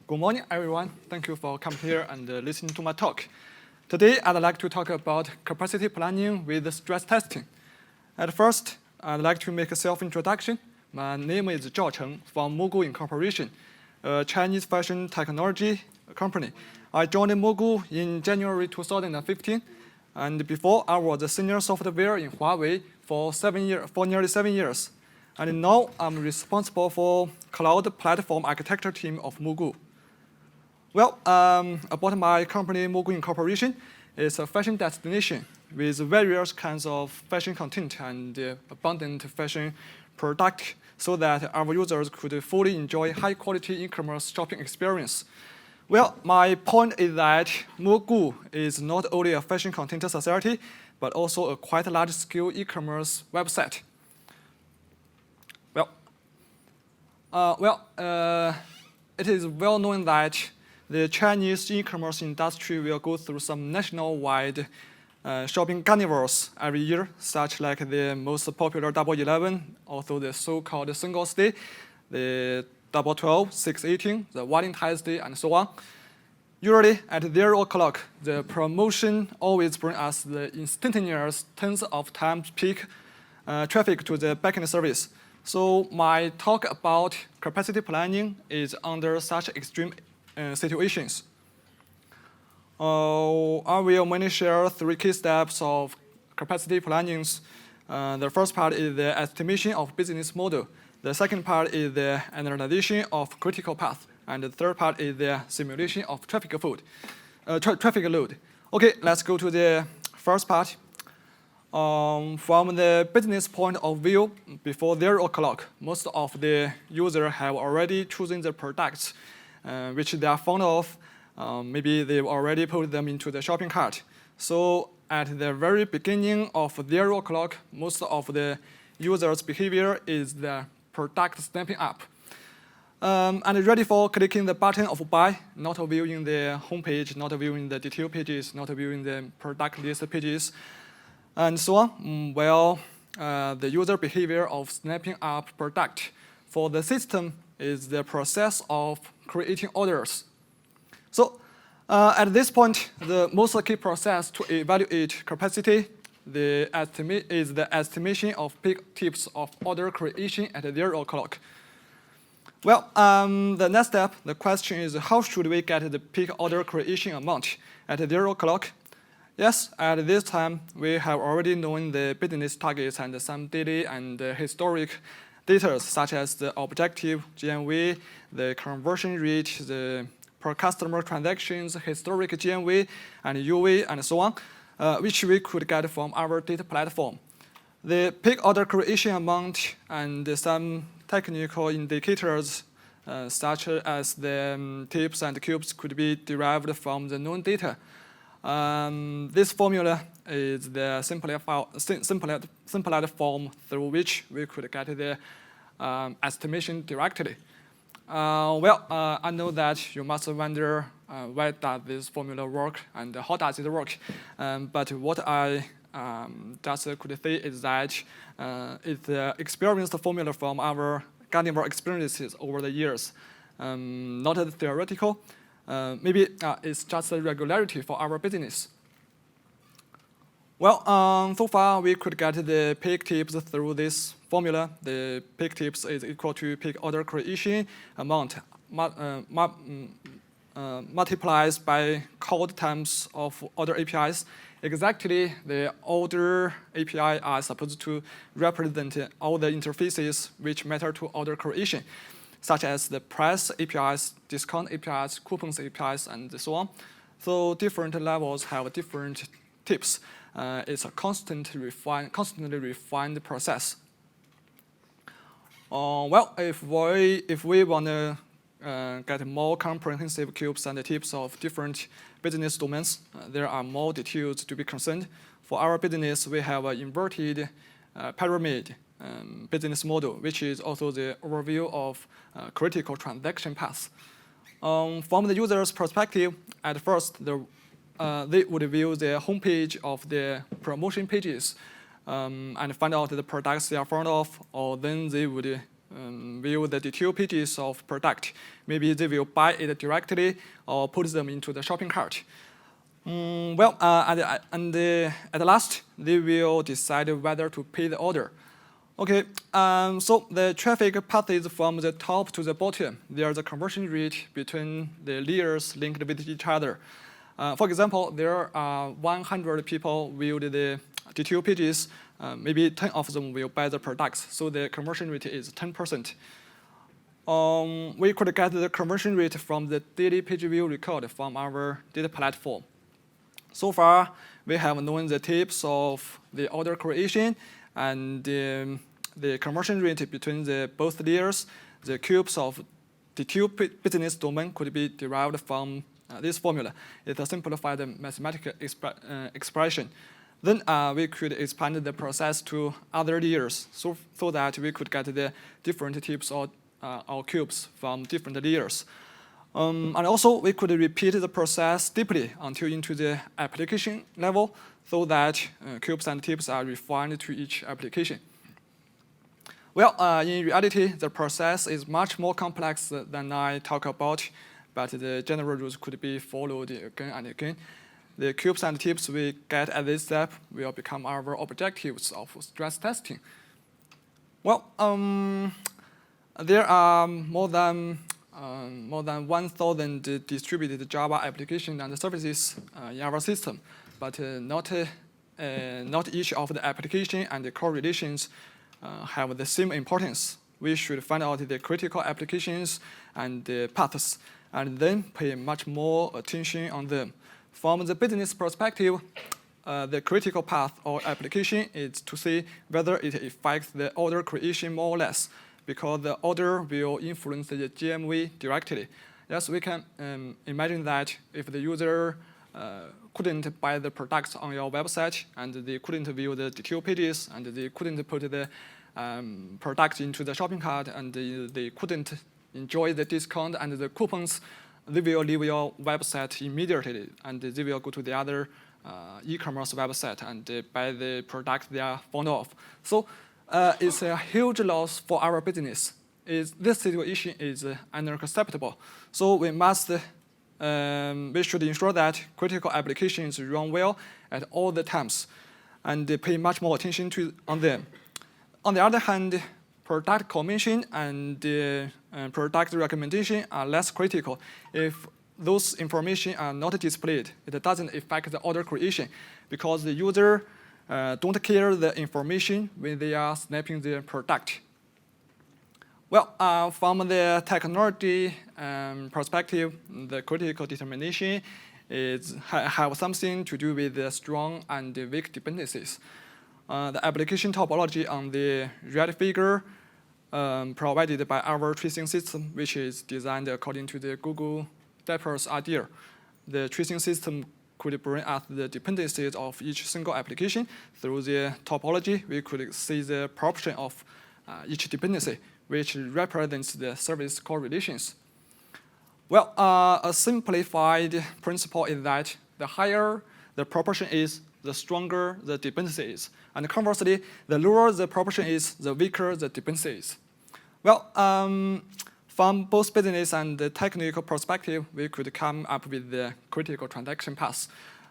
Good morning, everyone. Thank you for coming here and listening to my talk. Today, I'd like to talk about capacity planning with stress testing. At first, I'd like to make a self-introduction. My name is Zhao Cheng from MOGU Incorporation, a Chinese fashion technology company. I joined MOGU in January 2015, and before I was a senior software in Huawei for nearly 7 years. And now I'm responsible for cloud platform architecture team of MOGU. Well, about my company, MOGU Incorporation, is a fashion destination with various kinds of fashion content and abundant fashion product so that our users could fully enjoy high-quality e-commerce shopping experience. Well, my point is that MOGU is not only a fashion content society, but also a quite large-scale e-commerce website. It is well known that the Chinese e-commerce industry will go through some nationwide shopping carnivals every year, such like the most popular Double 11, also the so-called Singles Day, the Double 12, 618, the Valentine's Day, and so on. Usually at 0 o'clock, the promotion always brings us the instantaneous tens of times peak traffic to the backend service. So my talk about capacity planning is under such extreme situations. I will mainly share 3 key steps of capacity planning. The first part is the estimation of business model. The second part is the analyzation of critical path. And the third part is the simulation of traffic load. Okay, let's go to the first part. From the business point of view, before 0 o'clock, most of the users have already chosen the products which they are fond of. Maybe they've already put them into the shopping cart. So at the very beginning of 0 o'clock, most of the users' behavior is the product snapping up. And ready for clicking the button of buy, not viewing the homepage, not viewing the detail pages, not viewing the product list pages, and so on. Well, the user behavior of snapping up product for the system is the process of creating orders. So at this point, the most key process to evaluate capacity is the estimation of peak tips of order creation at 0 o'clock. Well, the next step, the question is how should we get the peak order creation amount at 0 o'clock? Yes, at this time, we have already known the business targets and some daily and historic data such as the objective GMV, the conversion rate, the per customer transactions, historic GMV, and UV, and so on, which we could get from our data platform. The peak order creation amount and some technical indicators such as the tips and cubes could be derived from the known data. This formula is the simplified form through which we could get the estimation directly. I know that you must wonder why does this formula work and how does it work. But what I just could say is that it's the experienced formula from our Carnival experiences over the years, not theoretical. Maybe it's just a regularity for our business. Well, so far we could get the peak tips through this formula. The peak tips is equal to peak order creation amount multiplies by code times of order APIs. Exactly, the order API are supposed to represent all the interfaces which matter to order creation, such as the price APIs, discount APIs, coupons APIs, and so on. So different levels have different tips. It's a constantly refined process. Well, if we want to get more comprehensive cubes and tips of different business domains, there are more details to be concerned. For our business, we have an inverted pyramid business model, which is also the overview of critical transaction paths. From the user's perspective, at first, they would view the homepage of the promotion pages and find out the products they are fond of, or then they would view the detail pages of product. Maybe they will buy it directly or put them into the shopping cart. At last, they will decide whether to pay the order. Okay, so the traffic passes from the top to the bottom. There's a conversion rate between the layers linked with each other. For example, there are 100 people viewed the detail pages. Maybe 10 of them will buy the products, so the conversion rate is 10%. We could get the conversion rate from the daily page view record from our data platform. So far, we have known the tips of the order creation and the conversion rate between the both layers. The cubes of detail business domain could be derived from this formula. It's a simplified mathematical expression. Then we could expand the process to other layers so that we could get the different tips or cubes from different layers. And also, we could repeat the process deeply until into the application level so that cubes and tips are refined to each application. Well, in reality, the process is much more complex than I talk about, but the general rules could be followed again and again. The cubes and tips we get at this step will become our objectives of stress testing. Well, there are more than 1,000 distributed Java applications and services in our system, but not each of the application and the correlations have the same importance. We should find out the critical applications and the paths, and then pay much more attention on them. From the business perspective, the critical path or application is to see whether it affects the order creation more or less, because the order will influence the GMV directly. Yes, we can imagine that if the user couldn't buy the products on your website, and they couldn't view the detail pages, and they couldn't put the product into the shopping cart, and they couldn't enjoy the discount and the coupons, they will leave your website immediately, and they will go to the other e-commerce website and buy the product they are fond of. So it's a huge loss for our business. This situation is unacceptable. So we should ensure that critical applications run well at all the times, and pay much more attention on them. On the other hand, product commission and product recommendation are less critical. If those information are not displayed, it doesn't affect the order creation, because the user don't care the information when they are snapping the product. Well, from the technology perspective, the critical determination have something to do with the strong and weak dependencies. The application topology on the red figure provided by our tracing system, which is designed according to the Google developers idea. The tracing system could bring us the dependencies of each single application. Through the topology, we could see the proportion of each dependency, which represents the service correlations. Well, a simplified principle is that the higher the proportion is, the stronger the dependency is. And conversely, the lower the proportion is, the weaker the dependency is. Well, from both business and the technical perspective, we could come up with the critical transaction paths.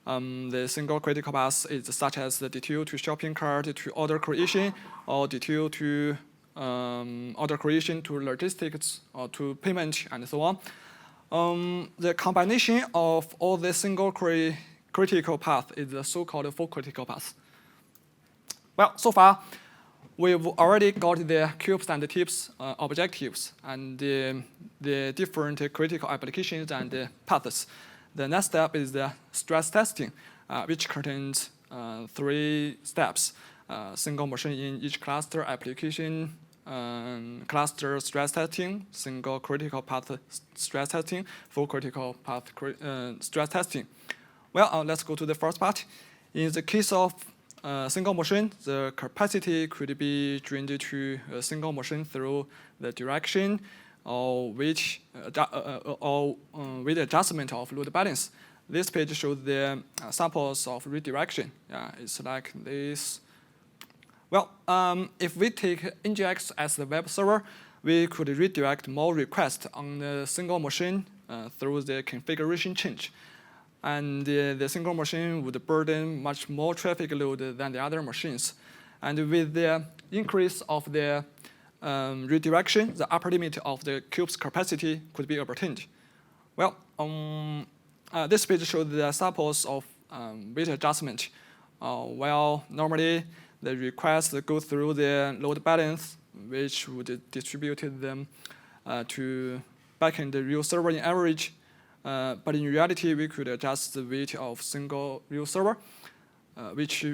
The single critical path is such as the detail to shopping cart to order creation, or detail to order creation to logistics or to payment, and so on. The combination of all the single critical path is the so-called full critical path. Well, so far, we've already got the cubes and the tips objectives and the different critical applications and the paths. The next step is the stress testing, which contains 3 steps. Single machine in each cluster application, cluster stress testing, single critical path stress testing, full critical path stress testing. Well, let's go to the first part. In the case of single machine, the capacity could be drained to a single machine through the direction or with adjustment of load balance. This page shows the samples of redirection. It's like this. Well, if we take NGX as the web server, we could redirect more requests on a single machine through the configuration change. And the single machine would burden much more traffic load than the other machines. And with the increase of the redirection, the upper limit of the cube's capacity could be obtained. Well, this page shows the samples of weight adjustment. While normally the requests go through the load balance, which would distribute them to backend the real server in average. But in reality, we could adjust the weight of single real server, which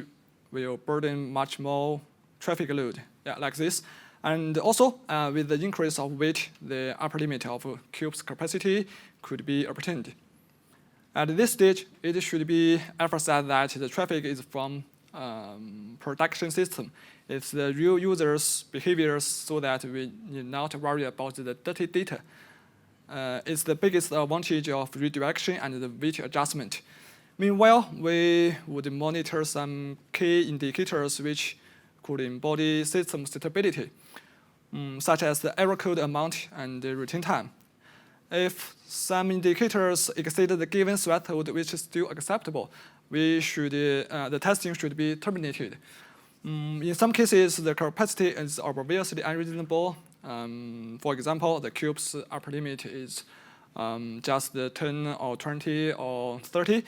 will burden much more traffic load, like this. And also, with the increase of weight, the upper limit of cube's capacity could be obtained. At this stage, it should be emphasized that the traffic is from production system. It's the real user's behaviors, so that we need not worry about the dirty data. It's the biggest advantage of redirection and the weight adjustment. Meanwhile, we would monitor some key indicators which could embody system stability, such as the error code amount and the return time. If some indicators exceed the given threshold, which is still acceptable, the testing should be terminated. In some cases, the capacity is obviously unreasonable. For example, the cube's upper limit is just 10 or 20 or 30,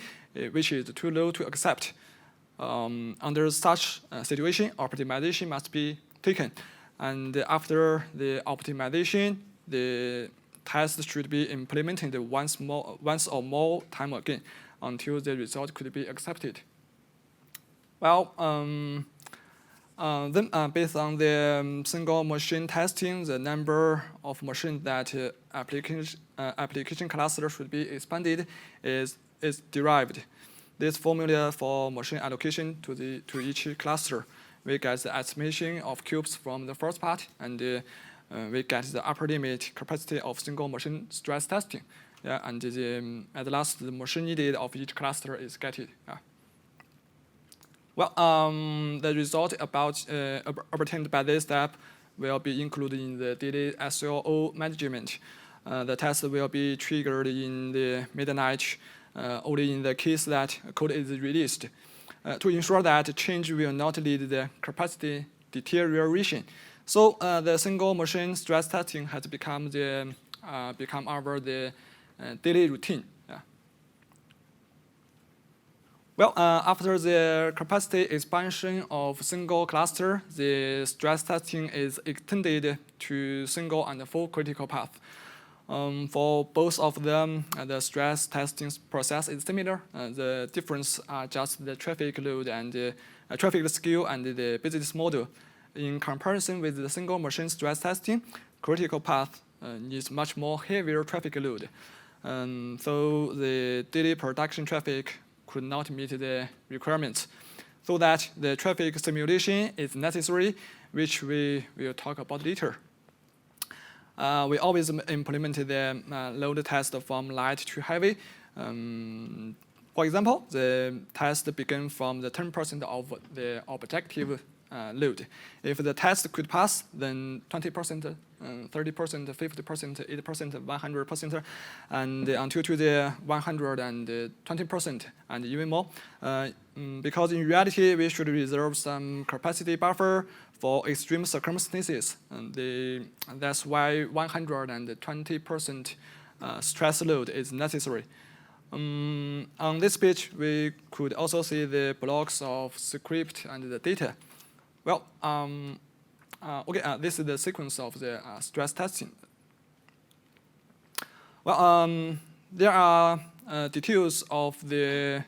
which is too low to accept. Under such situation, optimization must be taken. And after the optimization, the test should be implemented once or more time again until the result could be accepted. Well, then based on the single machine testing, the number of machines that application cluster should be expanded is derived. This formula for machine allocation to each cluster, we get the estimation of cubes from the first part, and we get the upper limit capacity of single machine stress testing. And at last, the machine needed of each cluster is getted. Well, the result obtained by this step will be included in the daily SLO management. The test will be triggered in the midnight, only in the case that code is released, to ensure that change will not lead to the capacity deterioration. So the single machine stress testing has become our daily routine. Well, after the capacity expansion of single cluster, the stress testing is extended to single and full critical path. For both of them, the stress testing process is similar. The difference are just the traffic load and the traffic scale and the business model. In comparison with the single machine stress testing, critical path needs much more heavier traffic load. So the daily production traffic could not meet the requirements, so that the traffic simulation is necessary, which we will talk about later. We always implemented the load test from light to heavy. For example, the test begins from the 10% of the objective load. If the test could pass, then 20%, 30%, 50%, 80%, 100%, and until to the 120%, and even more. Because in reality, we should reserve some capacity buffer for extreme circumstances. And that's why 120% stress load is necessary. On this page, we could also see the blocks of script and the data. Well, this is the sequence of the stress testing. Well, there are details of the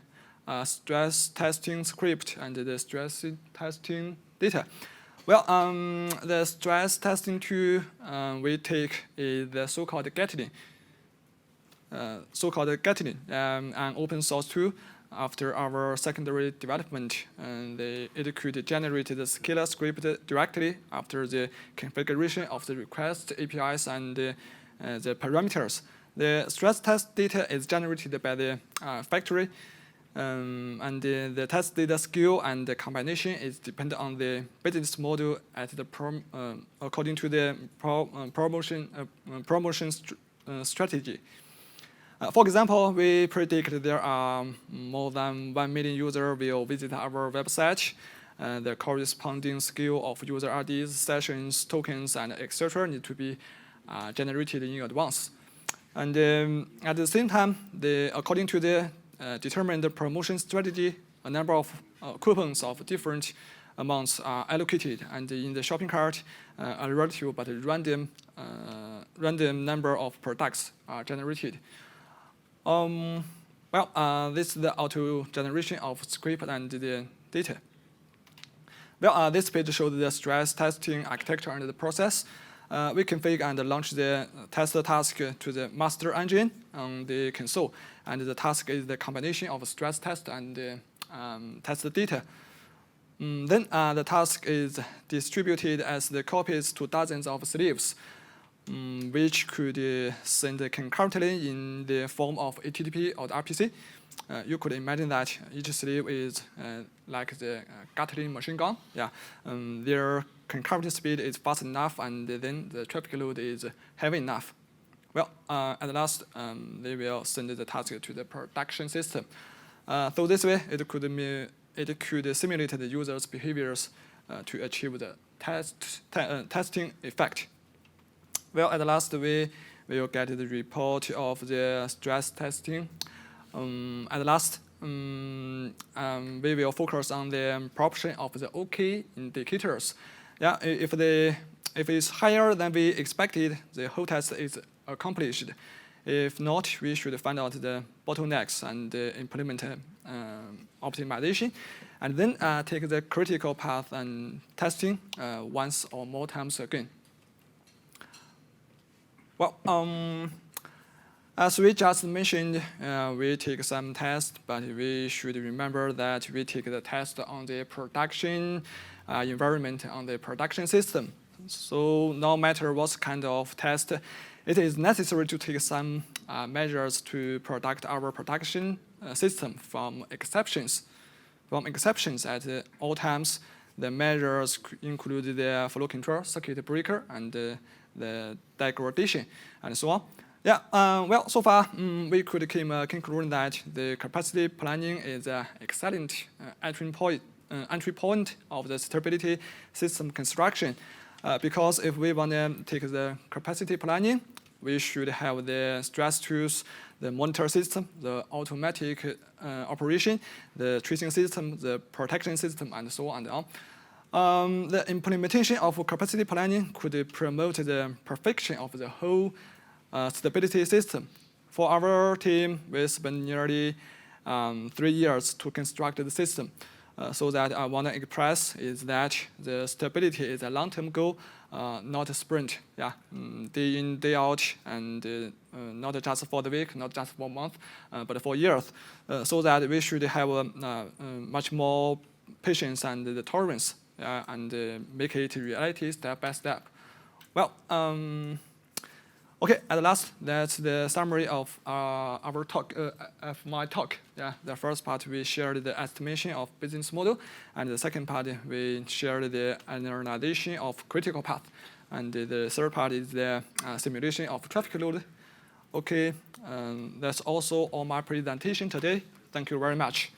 stress testing script and the stress testing data. Well, the stress testing tool we take is the so-called Gatling. An open source tool. After our secondary development, it could generate the scalar script directly after the configuration of the request APIs and the parameters. The stress test data is generated by the factory. And the test data skill and the combination is dependent on the business model at the according to the promotion strategy. For example, we predict there are more than 1 million users will visit our website. The corresponding skill of user IDs, sessions, tokens, and etc. need to be generated in advance. And at the same time, according to the determined promotion strategy, a number of coupons of different amounts are allocated, and in the shopping cart, a relative but random number of products are generated. This is the auto generation of script and the data. Well, this page shows the stress testing architecture and the process. We configure and launch the test task to the master engine on the console, and the task is the combination of stress test and test data. Then the task is distributed as the copies to dozens of sleeves, which could send concurrently in the form of HTTP or RPC. You could imagine that each sleeve is like the Gatling machine gun. Yeah, their concurrent speed is fast enough, and then the traffic load is heavy enough. Well, at last, they will send the task to the production system. So this way, it could simulate the user's behaviors to achieve the testing effect. Well, at last, we will get the report of the stress testing. At last, we will focus on the proportion of the OK indicators. Yeah, if it's higher than we expected, the whole test is accomplished. If not, we should find out the bottlenecks and implement optimization, and then take the critical path and testing once or more times again. Well, as we just mentioned, we take some tests, but we should remember that we take the test on the production environment, on the production system. So no matter what kind of test, it is necessary to take some measures to protect our production system from exceptions. From exceptions at all times, the measures include the flow control, circuit breaker, and the degradation, and so on. Yeah, well, so far, we could come a conclusion that the capacity planning is an excellent entry point of the stability system construction. Because if we want to take the capacity planning, we should have the stress tools, the monitor system, the automatic operation, the tracing system, the protection system, and so on and on. The implementation of capacity planning could promote the perfection of the whole stability system. For our team, we spent nearly 3 years to construct the system. So that I want to express is that the stability is a long-term goal, not a sprint. Yeah, day in, day out, and not just for the week, not just for a month, but for years. So that we should have much more patience and the tolerance, and make it reality step by step. Well, okay, at last, that's the summary of our talk, of my talk. Yeah, the first part we shared the estimation of business model, and the second part we shared the analyzation of critical path, and the third part is the simulation of traffic load. Okay, that's also all my presentation today. Thank you very much.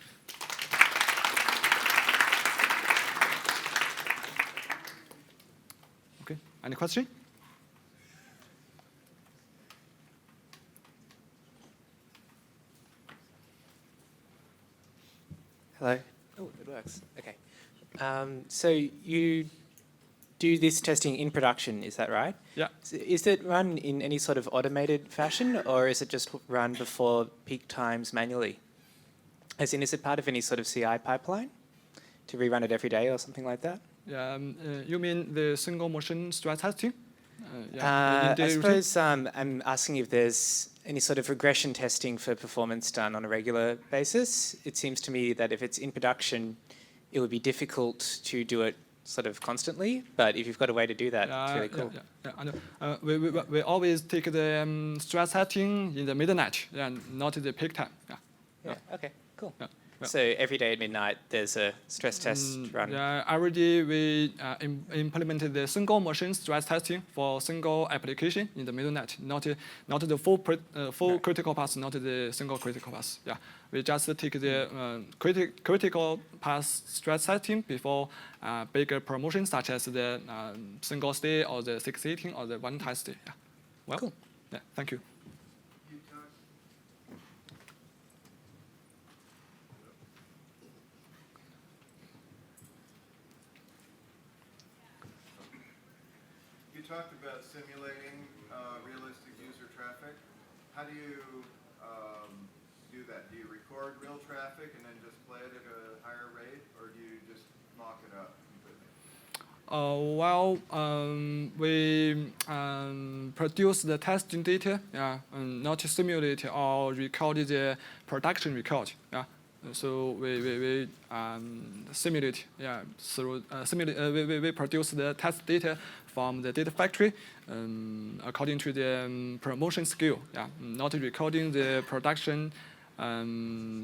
Okay, any question? Hello. Oh, it works. Okay. So you do this testing in production, is that right? Yeah. Is it run in any sort of automated fashion, or is it just run before peak times manually? As in, is it part of any sort of CI pipeline to rerun it every day or something like that? Yeah, you mean the single motion stress testing? I suppose I'm asking if there's any sort of regression testing for performance done on a regular basis. It seems to me that if it's in production, it would be difficult to do it sort of constantly. But if you've got a way to do that, it's really cool. Yeah, I know. We always take the stress testing in the midnight, and not the peak time. Yeah. Okay, cool. Yeah. So every day at midnight, there's a stress test run? Yeah, every day we implemented the single machine stress testing for single application in the middle net, not the full critical path, not the single critical path. Yeah, we just take the critical path stress testing before bigger promotions such as the single stay or the 6 sitting or the one time stay. Yeah. Well, cool. Yeah, thank you. You talked about simulating realistic user traffic. How do you do that? Do you record real traffic and then just play it at a higher rate, or do you just mock it up completely? We produce the testing data, not simulate or record the production record. Yeah. So we simulate, through we produce the test data from the data factory according to the promotion scale. Yeah, not recording the production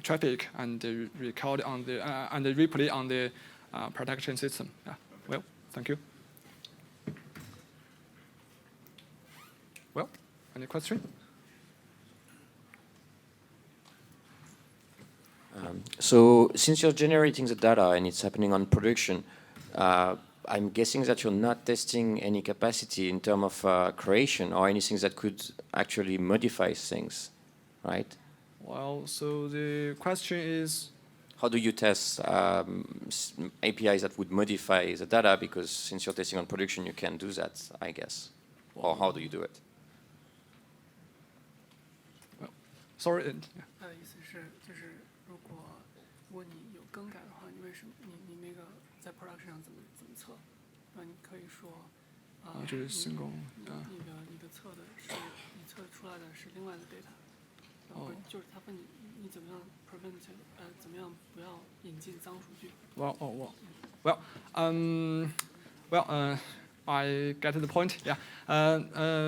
traffic and record on the and replay on the production system. Yeah. Well, thank you. Well, any question? So since you're generating the data and it's happening on production, I'm guessing that you're not testing any capacity in terms of creation or anything that could actually modify things, right? Well, so the question is, how do you test APIs that would modify the data? Because since you're testing on production, you can do that, I guess. Or how do you do it? well, sorry. Yeah. 意思是，就是如果你有更改的话，你为什么你那个在 production 上怎么测？你可以说，就是single，你的测的是你测出来的是另外的 data，就是他问你怎么样 prevent 怎么样不要引进脏数据。I get the point. Yeah,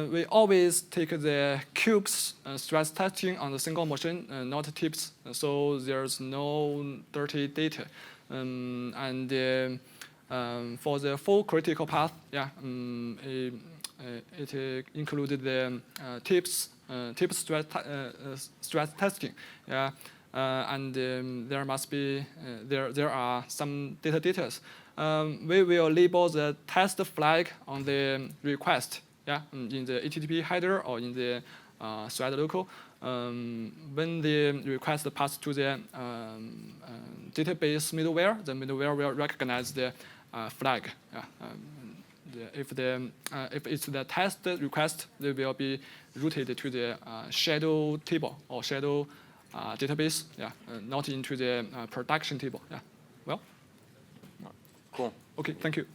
we always take the cubes stress testing on the single machine, not tips. So there's no dirty data. For the full critical path, it included the tips stress testing. Yeah, and there must be there are some details. We will label the test flag on the request, in the HTTP header or in the thread local. When the request passes to the database middleware, the middleware will recognize the flag. If it's the test request, they will be routed to the shadow table or shadow database. Not into the production table. Yeah. Well. Cool. Okay. Thank you.